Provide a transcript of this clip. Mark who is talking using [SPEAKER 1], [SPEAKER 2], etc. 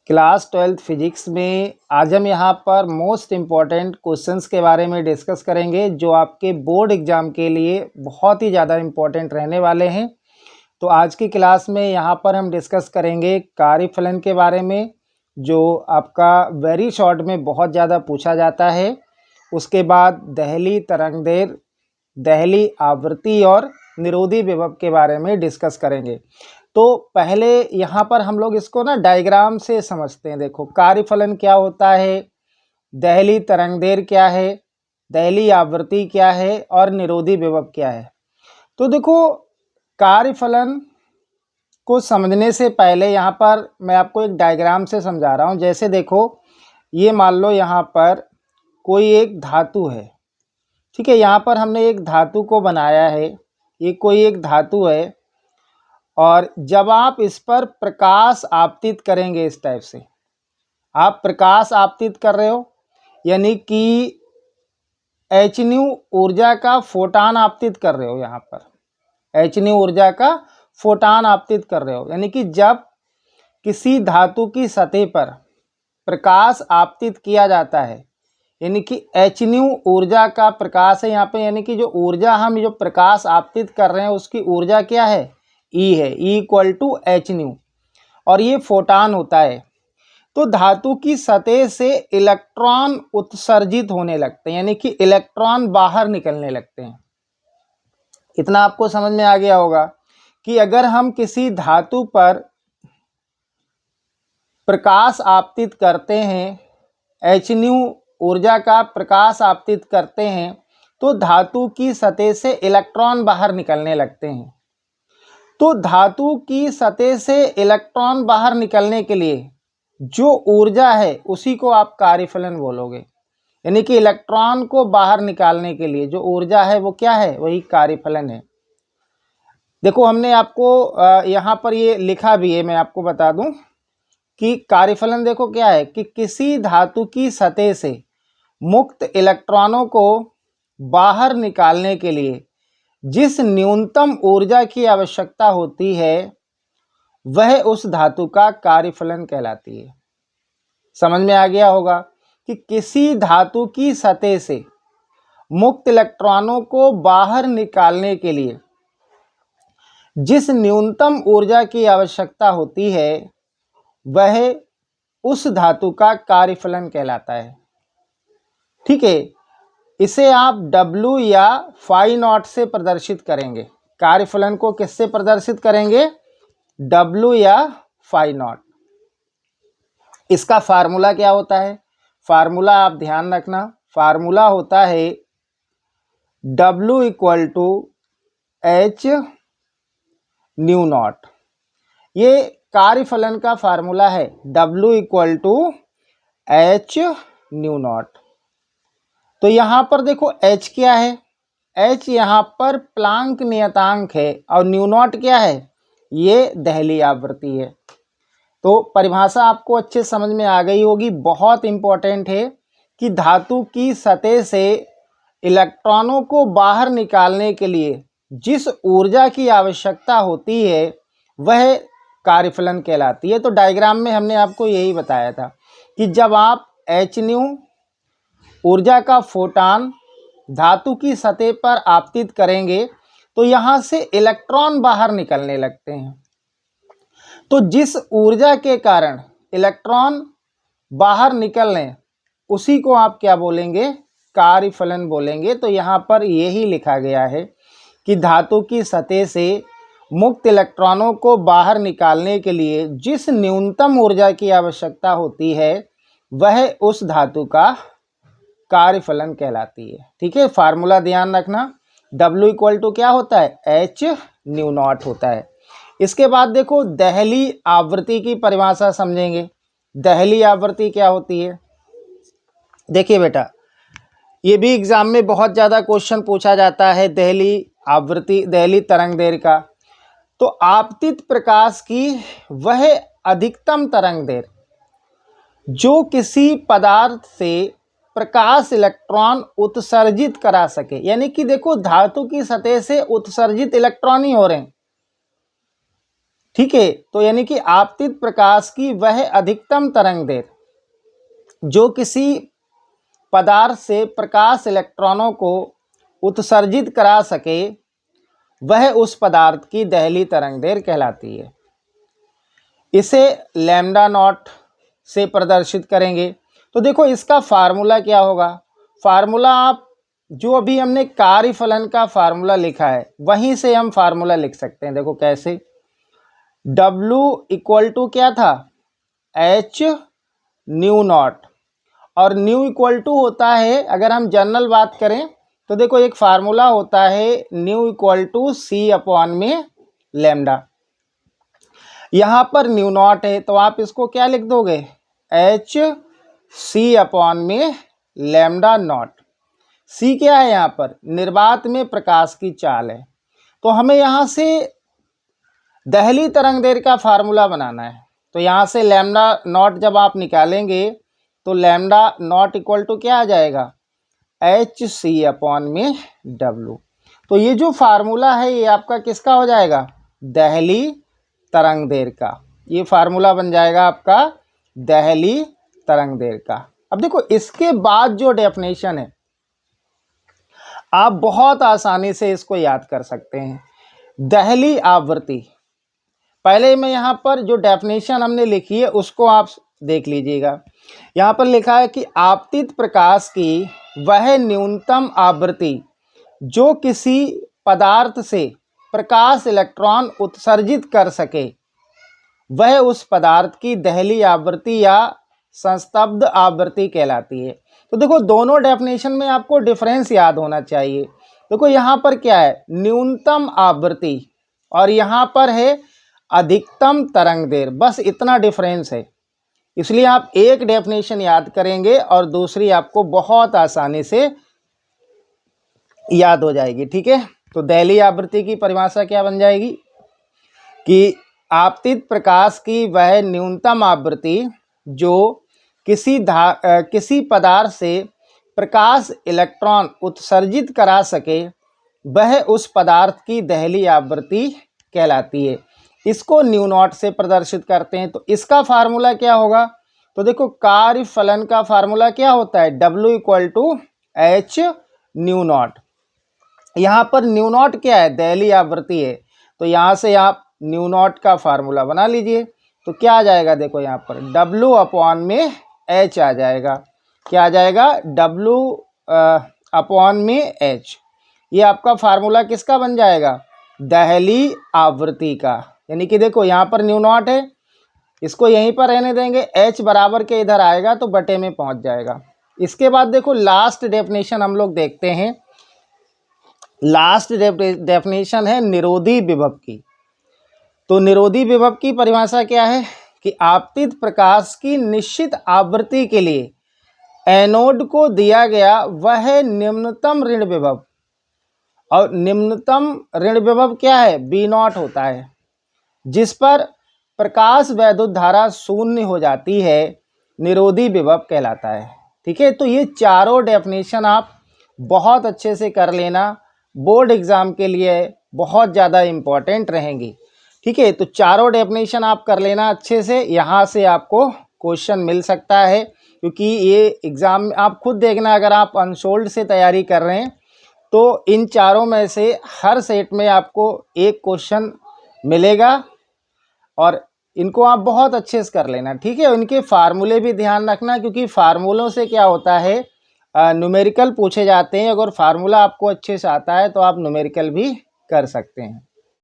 [SPEAKER 1] Class 12th physics में आज हम यहाँ पर मोस्ट इम्पॉर्टेंट क्वेश्चंस के बारे में डिस्कस करेंगे जो आपके बोर्ड एग्ज़ाम के लिए बहुत ही ज़्यादा इम्पॉर्टेंट रहने वाले हैं। तो आज की क्लास में यहाँ पर हम डिस्कस करेंगे कार्यफलन के बारे में, जो आपका वेरी शॉर्ट में बहुत ज़्यादा पूछा जाता है। उसके बाद दहली तरंगदैर्घ्य, दहली आवृत्ति और निरोधी विभव के बारे में डिस्कस करेंगे। तो पहले यहाँ पर हम लोग इसको ना डायग्राम से समझते हैं। देखो, कार्यफलन क्या होता है, दहली तरंगदैर्घ्य क्या है, दहली आवृत्ति क्या है और निरोधी विभव क्या है। तो देखो, कार्यफलन को समझने से पहले यहाँ पर मैं आपको एक डायग्राम से समझा रहा हूँ। जैसे देखो, ये मान लो यहाँ पर कोई एक धातु है, ठीक है। यहाँ पर हमने एक धातु को बनाया है, ये कोई एक धातु है, और जब आप इस पर प्रकाश आपतित करेंगे, इस टाइप से आप प्रकाश आपतित कर रहे हो, यानी कि hν ऊर्जा का फोटान आपतित कर रहे हो। यहाँ पर hν ऊर्जा का फोटान आपतित कर रहे हो, यानी कि जब किसी धातु की सतह पर प्रकाश आपतित किया जाता है, यानी कि hν ऊर्जा का प्रकाश है यहाँ पे, यानी कि जो ऊर्जा हम जो प्रकाश आपतित कर रहे हैं उसकी ऊर्जा क्या है, E है, E = hν, और ये फोटान होता है। तो धातु की सतह से इलेक्ट्रॉन उत्सर्जित होने लगते हैं, यानी कि इलेक्ट्रॉन बाहर निकलने लगते हैं। इतना आपको समझ में आ गया होगा कि अगर हम किसी धातु पर प्रकाश आपतित करते हैं, hν ऊर्जा का प्रकाश आपतित करते हैं, तो धातु की सतह से इलेक्ट्रॉन बाहर निकलने लगते हैं। तो धातु की सतह से इलेक्ट्रॉन बाहर निकलने के लिए जो ऊर्जा है उसी को आप कार्यफलन बोलोगे, यानी कि इलेक्ट्रॉन को बाहर निकालने के लिए जो ऊर्जा है वो क्या है, वही कार्यफलन है। देखो, हमने आपको यहाँ पर ये लिखा भी है, मैं आपको बता दूं कि कार्यफलन देखो क्या है कि किसी धातु की सतह से मुक्त इलेक्ट्रॉनों को बाहर निकालने के लिए जिस न्यूनतम ऊर्जा की आवश्यकता होती है वह उस धातु का कार्यफलन कहलाती है। समझ में आ गया होगा कि किसी धातु की सतह से मुक्त इलेक्ट्रॉनों को बाहर निकालने के लिए जिस न्यूनतम ऊर्जा की आवश्यकता होती है वह उस धातु का कार्यफलन कहलाता है, ठीक है। इसे आप W या φ0 से प्रदर्शित करेंगे। कार्यफलन को किससे प्रदर्शित करेंगे, W या φ0। इसका फार्मूला क्या होता है, फार्मूला आप ध्यान रखना, फार्मूला होता है W = hν0। ये कार्यफलन का फार्मूला है, W = hν0। तो यहाँ पर देखो h क्या है, h यहाँ पर प्लांक नियतांक है, और μ0 क्या है, ये दहली आवृत्ति है। तो परिभाषा आपको अच्छे समझ में आ गई होगी। बहुत इंपॉर्टेंट है कि धातु की सतह से इलेक्ट्रॉनों को बाहर निकालने के लिए जिस ऊर्जा की आवश्यकता होती है वह कार्यफलन कहलाती है। तो डायग्राम में हमने आपको यही बताया था कि जब आप hν ऊर्जा का फोटान धातु की सतह पर आपतित करेंगे तो यहाँ से इलेक्ट्रॉन बाहर निकलने लगते हैं। तो जिस ऊर्जा के कारण इलेक्ट्रॉन बाहर निकलने उसी को आप क्या बोलेंगे, कार्यफलन बोलेंगे। तो यहाँ पर यही लिखा गया है कि धातु की सतह से मुक्त इलेक्ट्रॉनों को बाहर निकालने के लिए जिस न्यूनतम ऊर्जा की आवश्यकता होती है वह उस धातु का कार्यफलन कहलाती है, ठीक है। फार्मूला ध्यान रखना, W = क्या होता है, hν0 होता है। इसके बाद देखो, दहली आवृत्ति की परिभाषा समझेंगे। दहली आवृत्ति क्या होती है, देखिए बेटा, ये भी एग्जाम में बहुत ज़्यादा क्वेश्चन पूछा जाता है दहली आवृत्ति, दहली तरंगदैर्घ्य का। तो आपतित प्रकाश की वह अधिकतम तरंगदैर्घ्य जो किसी पदार्थ से प्रकाश इलेक्ट्रॉन उत्सर्जित करा सके, यानी कि देखो धातु की सतह से उत्सर्जित इलेक्ट्रॉन ही हो रहे हैं, ठीक है, तो यानी कि आपतित प्रकाश की वह अधिकतम तरंग देर जो किसी पदार्थ से प्रकाश इलेक्ट्रॉनों को उत्सर्जित करा सके वह उस पदार्थ की दहली तरंग देर कहलाती है। इसे लैम्डा नॉट से प्रदर्शित करेंगे। तो देखो इसका फार्मूला क्या होगा, फार्मूला आप जो अभी हमने कार्यफलन का फार्मूला लिखा है वहीं से हम फार्मूला लिख सकते हैं। देखो कैसे, W इक्वल टू क्या था, H न्यू नॉट, और न्यू इक्वल टू होता है, अगर हम जनरल बात करें तो देखो एक फार्मूला होता है nu equal to C upon में लैम्डा। यहाँ पर न्यू नॉट है तो आप इसको क्या लिख दोगे, H C अपॉन में लैम्डा नॉट। C क्या है, यहाँ पर निर्वात में प्रकाश की चाल है। तो हमें यहाँ से दहली तरंग दैर्घ्य का फार्मूला बनाना है। तो यहाँ से लैम्डा नॉट जब आप निकालेंगे तो लैम्डा नॉट इक्वल टू क्या आ जाएगा, H C अपॉन में W। तो ये जो फार्मूला है ये आपका किसका हो जाएगा, दहली तरंग दैर्घ्य का। ये फार्मूला बन जाएगा आपका दहली तरंग दैर्घ्य का। अब देखो इसके बाद जो डेफिनेशन है आप बहुत आसानी से इसको याद कर सकते हैं। दहली आवृत्ति, पहले मैं यहाँ पर जो डेफिनेशन हमने लिखी है उसको आप देख लीजिएगा। यहाँ पर लिखा है कि आपतित प्रकाश की वह न्यूनतम आवृत्ति जो किसी पदार्थ से प्रकाश इलेक्ट्रॉन उत्सर्जित कर सके वह उस पदार्थ की दहली आवृत्ति या संस्तब्ध आवृत्ति कहलाती है। तो देखो दोनों डेफिनेशन में आपको डिफरेंस याद होना चाहिए। देखो यहाँ पर क्या है, न्यूनतम आवृत्ति, और यहाँ पर है अधिकतम तरंग दैर्घ्य, बस इतना डिफरेंस है। इसलिए आप एक डेफिनेशन याद करेंगे और दूसरी आपको बहुत आसानी से याद हो जाएगी। ठीक है, तो दहली आवृत्ति की परिभाषा क्या बन जाएगी कि आपतित प्रकाश की वह न्यूनतम आवृत्ति जो किसी पदार्थ से प्रकाश इलेक्ट्रॉन उत्सर्जित करा सके वह उस पदार्थ की दहली आवृत्ति कहलाती है। इसको न्यू नॉट से प्रदर्शित करते हैं। तो इसका फार्मूला क्या होगा, तो देखो कार्यफलन का फार्मूला क्या होता है, W equal to H nu naught. यहाँ पर न्यू नॉट क्या है, दहली आवृत्ति है, तो यहाँ से आप न्यू नॉट का फार्मूला बना लीजिए। तो क्या आ जाएगा, देखो यहाँ पर W अपॉन में H आ जाएगा। क्या आ जाएगा, W अपॉन में H। ये आपका फार्मूला किसका बन जाएगा, दहली आवृत्ति का। यानी कि देखो यहाँ पर न्यू नॉट है, इसको यहीं पर रहने देंगे, H बराबर के इधर आएगा तो बटे में पहुँच जाएगा। इसके बाद देखो लास्ट डेफिनेशन हम लोग देखते हैं। लास्ट डेफिनेशन है निरोधी विभव की। तो निरोधी विभव की परिभाषा क्या है कि आपतित प्रकाश की निश्चित आवृत्ति के लिए एनोड को दिया गया वह निम्नतम ऋण विभव, और निम्नतम ऋण विभव क्या है, B नॉट होता है, जिस पर प्रकाश वैद्युत धारा शून्य हो जाती है, निरोधी विभव कहलाता है। ठीक है, तो ये चारों डेफिनेशन आप बहुत अच्छे से कर लेना, बोर्ड एग्ज़ाम के लिए बहुत ज़्यादा इम्पॉर्टेंट रहेंगी। ठीक है, तो चारों डेफिनेशन आप कर लेना अच्छे से, यहाँ से आपको क्वेश्चन मिल सकता है, क्योंकि ये एग्ज़ाम आप खुद देखना, अगर आप अनसोल्ड से तैयारी कर रहे हैं तो इन चारों में से हर सेट में आपको एक क्वेश्चन मिलेगा, और इनको आप बहुत अच्छे से कर लेना। ठीक है, इनके फार्मूले भी ध्यान रखना, क्योंकि फार्मूलों से क्या होता है, न्यूमेरिकल पूछे जाते हैं। अगर फार्मूला आपको अच्छे से आता है तो आप न्यूमेरिकल भी कर सकते हैं।